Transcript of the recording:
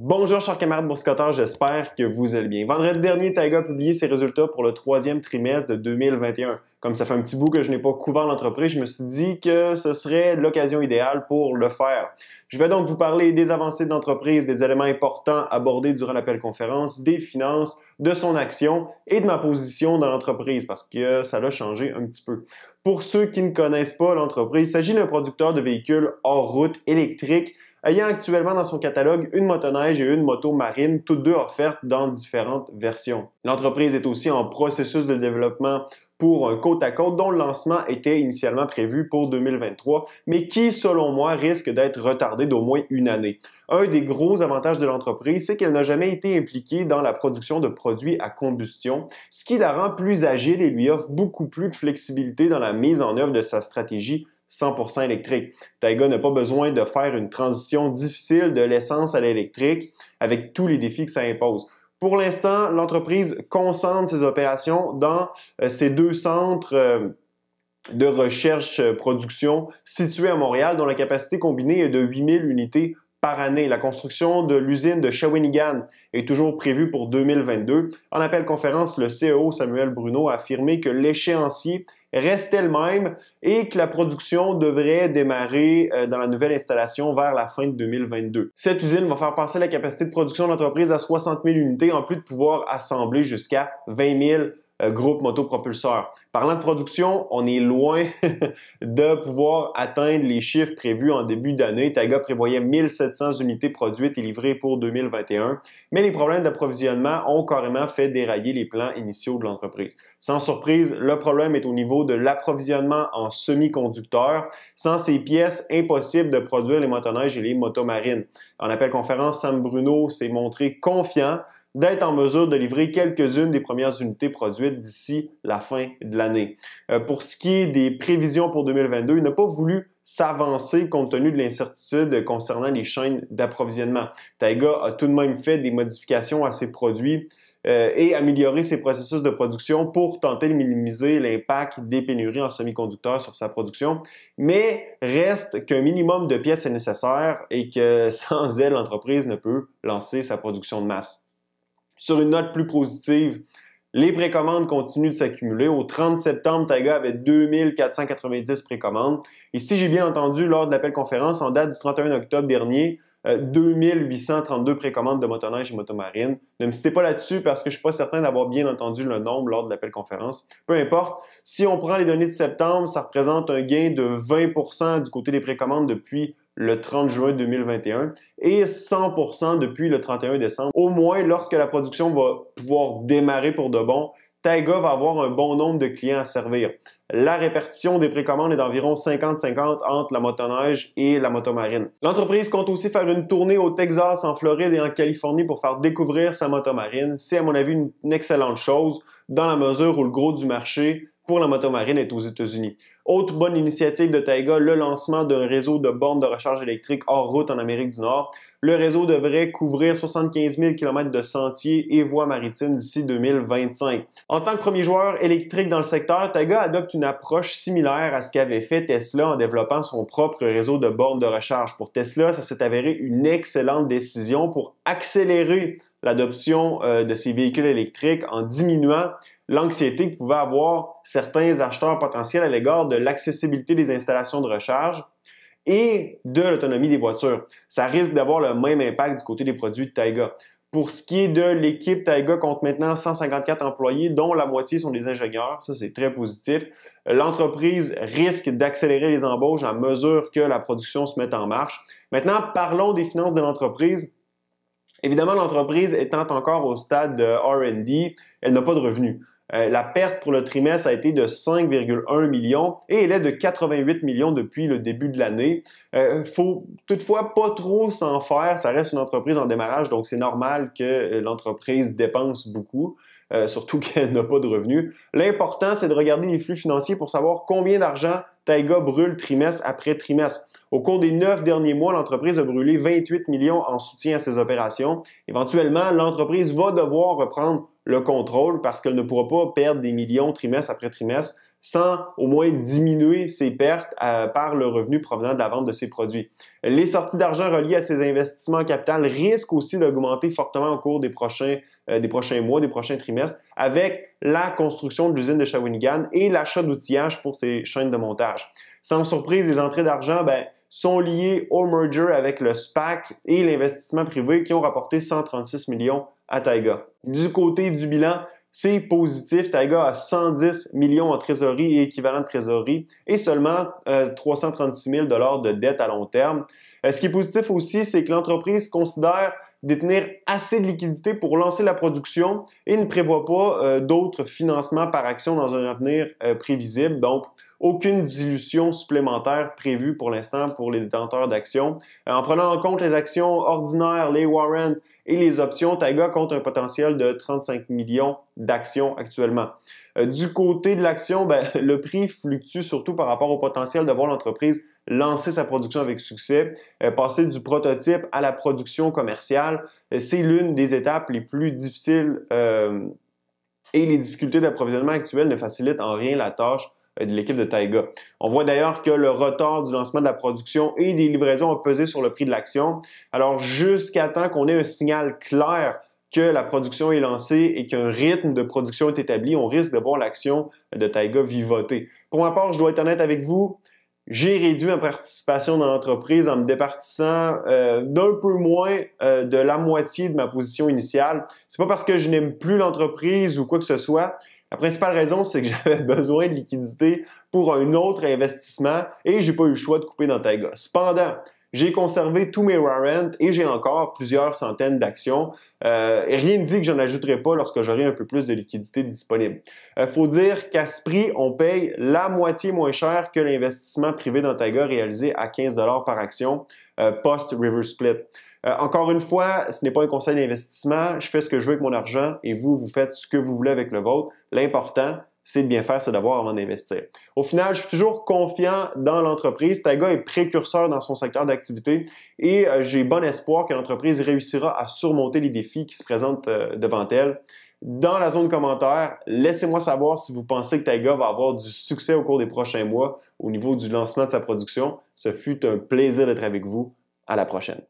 Bonjour chers camarades boursicoteurs, j'espère que vous allez bien. Vendredi dernier, Taiga a publié ses résultats pour le troisième trimestre de 2021. Comme ça fait un petit bout que je n'ai pas couvert l'entreprise, je me suis dit que ce serait l'occasion idéale pour le faire. Je vais donc vous parler des avancées de l'entreprise, des éléments importants abordés durant l'appel conférence, des finances, de son action et de ma position dans l'entreprise parce que ça l'a changé un petit peu. Pour ceux qui ne connaissent pas l'entreprise, il s'agit d'un producteur de véhicules hors route électriques ayant actuellement dans son catalogue une motoneige et une moto marine, toutes deux offertes dans différentes versions. L'entreprise est aussi en processus de développement pour un côte-à-côte dont le lancement était initialement prévu pour 2023, mais qui, selon moi, risque d'être retardé d'au moins une année. Un des gros avantages de l'entreprise, c'est qu'elle n'a jamais été impliquée dans la production de produits à combustion, ce qui la rend plus agile et lui offre beaucoup plus de flexibilité dans la mise en œuvre de sa stratégie 100% électrique. Taiga n'a pas besoin de faire une transition difficile de l'essence à l'électrique avec tous les défis que ça impose. Pour l'instant, l'entreprise concentre ses opérations dans ses deux centres de recherche-production situés à Montréal dont la capacité combinée est de 8000 unités par année. La construction de l'usine de Shawinigan est toujours prévue pour 2022. En appel conférence, le CEO Samuel Bruneau a affirmé que l'échéancier restait le même et que la production devrait démarrer dans la nouvelle installation vers la fin de 2022. Cette usine va faire passer la capacité de production de l'entreprise à 60 000 unités en plus de pouvoir assembler jusqu'à 20 000 groupes motopropulseurs. Parlant de production, on est loin de pouvoir atteindre les chiffres prévus en début d'année. Taiga prévoyait 1700 unités produites et livrées pour 2021, mais les problèmes d'approvisionnement ont carrément fait dérailler les plans initiaux de l'entreprise. Sans surprise, le problème est au niveau de l'approvisionnement en semi-conducteurs. Sans ces pièces, impossible de produire les motoneiges et les motomarines. En appel conférence, Sam Bruneau s'est montré confiant d'être en mesure de livrer quelques-unes des premières unités produites d'ici la fin de l'année. Pour ce qui est des prévisions pour 2022, il n'a pas voulu s'avancer compte tenu de l'incertitude concernant les chaînes d'approvisionnement. Taiga a tout de même fait des modifications à ses produits et amélioré ses processus de production pour tenter de minimiser l'impact des pénuries en semi-conducteurs sur sa production, mais reste qu'un minimum de pièces est nécessaire et que sans elles, l'entreprise ne peut lancer sa production de masse. Sur une note plus positive, les précommandes continuent de s'accumuler. Au 30 septembre, Taiga avait 2490 précommandes. Et si j'ai bien entendu lors de l'appel conférence, en date du 31 octobre dernier, 2832 précommandes de motoneige et motomarine. Ne me citez pas là-dessus parce que je ne suis pas certain d'avoir bien entendu le nombre lors de l'appel conférence. Peu importe, si on prend les données de septembre, ça représente un gain de 20% du côté des précommandes depuis le 30 juin 2021 et 100% depuis le 31 décembre. Au moins, lorsque la production va pouvoir démarrer pour de bon, Taiga va avoir un bon nombre de clients à servir. La répartition des précommandes est d'environ 50-50 entre la motoneige et la motomarine. L'entreprise compte aussi faire une tournée au Texas, en Floride et en Californie pour faire découvrir sa motomarine. C'est à mon avis une excellente chose dans la mesure où le gros du marché pour la motomarine est aux États-Unis. Autre bonne initiative de Taiga, le lancement d'un réseau de bornes de recharge électrique hors route en Amérique du Nord. Le réseau devrait couvrir 75 000 km de sentiers et voies maritimes d'ici 2025. En tant que premier joueur électrique dans le secteur, Taiga adopte une approche similaire à ce qu'avait fait Tesla en développant son propre réseau de bornes de recharge. Pour Tesla, ça s'est avéré une excellente décision pour accélérer l'adoption de ces véhicules électriques en diminuant l'anxiété que pouvaient avoir certains acheteurs potentiels à l'égard de l'accessibilité des installations de recharge et de l'autonomie des voitures. Ça risque d'avoir le même impact du côté des produits de Taiga. Pour ce qui est de l'équipe, Taiga compte maintenant 154 employés, dont la moitié sont des ingénieurs. Ça, c'est très positif. L'entreprise risque d'accélérer les embauches à mesure que la production se met en marche. Maintenant, parlons des finances de l'entreprise. Évidemment, l'entreprise étant encore au stade de R&D, elle n'a pas de revenus. La perte pour le trimestre a été de 5,1 millions et elle est de 88 millions depuis le début de l'année. Faut toutefois pas trop s'en faire, ça reste une entreprise en démarrage, donc c'est normal que l'entreprise dépense beaucoup, surtout qu'elle n'a pas de revenus. L'important, c'est de regarder les flux financiers pour savoir combien d'argent Taiga brûle trimestre après trimestre. Au cours des 9 derniers mois, l'entreprise a brûlé 28 millions en soutien à ses opérations. Éventuellement, l'entreprise va devoir reprendre le contrôle parce qu'elle ne pourra pas perdre des millions trimestre après trimestre sans au moins diminuer ses pertes par le revenu provenant de la vente de ses produits. Les sorties d'argent reliées à ces investissements en capital risquent aussi d'augmenter fortement au cours des prochains mois, des prochains trimestres, avec la construction de l'usine de Shawinigan et l'achat d'outillage pour ces chaînes de montage. Sans surprise, les entrées d'argent sont liées au merger avec le SPAC et l'investissement privé qui ont rapporté 136 millions à Taiga. Du côté du bilan, c'est positif. Taiga a 110 millions en trésorerie et équivalent de trésorerie et seulement 336 000 $ de dette à long terme. Ce qui est positif aussi, c'est que l'entreprise considère détenir assez de liquidités pour lancer la production et ne prévoit pas d'autres financements par action dans un avenir prévisible. Donc, aucune dilution supplémentaire prévue pour l'instant pour les détenteurs d'actions. En prenant en compte les actions ordinaires, les warrants et les options, Taiga compte un potentiel de 35 millions d'actions actuellement. Du côté de l'action, le prix fluctue surtout par rapport au potentiel de voir l'entreprise lancer sa production avec succès, passer du prototype à la production commerciale. C'est l'une des étapes les plus difficiles et les difficultés d'approvisionnement actuelles ne facilitent en rien la tâche de l'équipe de Taiga. On voit d'ailleurs que le retard du lancement de la production et des livraisons a pesé sur le prix de l'action. Alors, jusqu'à temps qu'on ait un signal clair que la production est lancée et qu'un rythme de production est établi, on risque de voir l'action de Taiga vivoter. Pour ma part, je dois être honnête avec vous, j'ai réduit ma participation dans l'entreprise en me départissant d'un peu moins de la moitié de ma position initiale. C'est pas parce que je n'aime plus l'entreprise ou quoi que ce soit. La principale raison, c'est que j'avais besoin de liquidité pour un autre investissement et j'ai pas eu le choix de couper dans Taiga. Cependant, j'ai conservé tous mes warrants et j'ai encore plusieurs centaines d'actions. Rien ne dit que j'en ajouterai pas lorsque j'aurai un peu plus de liquidité disponible. Faut dire qu'à ce prix, on paye la moitié moins cher que l'investissement privé dans Taiga réalisé à 15 $ par action post-reverse split. Encore une fois, ce n'est pas un conseil d'investissement. Je fais ce que je veux avec mon argent et vous faites ce que vous voulez avec le vôtre. L'important, c'est de bien faire ses devoirs avant d'investir. Au final, je suis toujours confiant dans l'entreprise. Taiga est précurseur dans son secteur d'activité et j'ai bon espoir que l'entreprise réussira à surmonter les défis qui se présentent devant elle. Dans la zone commentaire, laissez-moi savoir si vous pensez que Taiga va avoir du succès au cours des prochains mois au niveau du lancement de sa production. Ce fut un plaisir d'être avec vous. À la prochaine.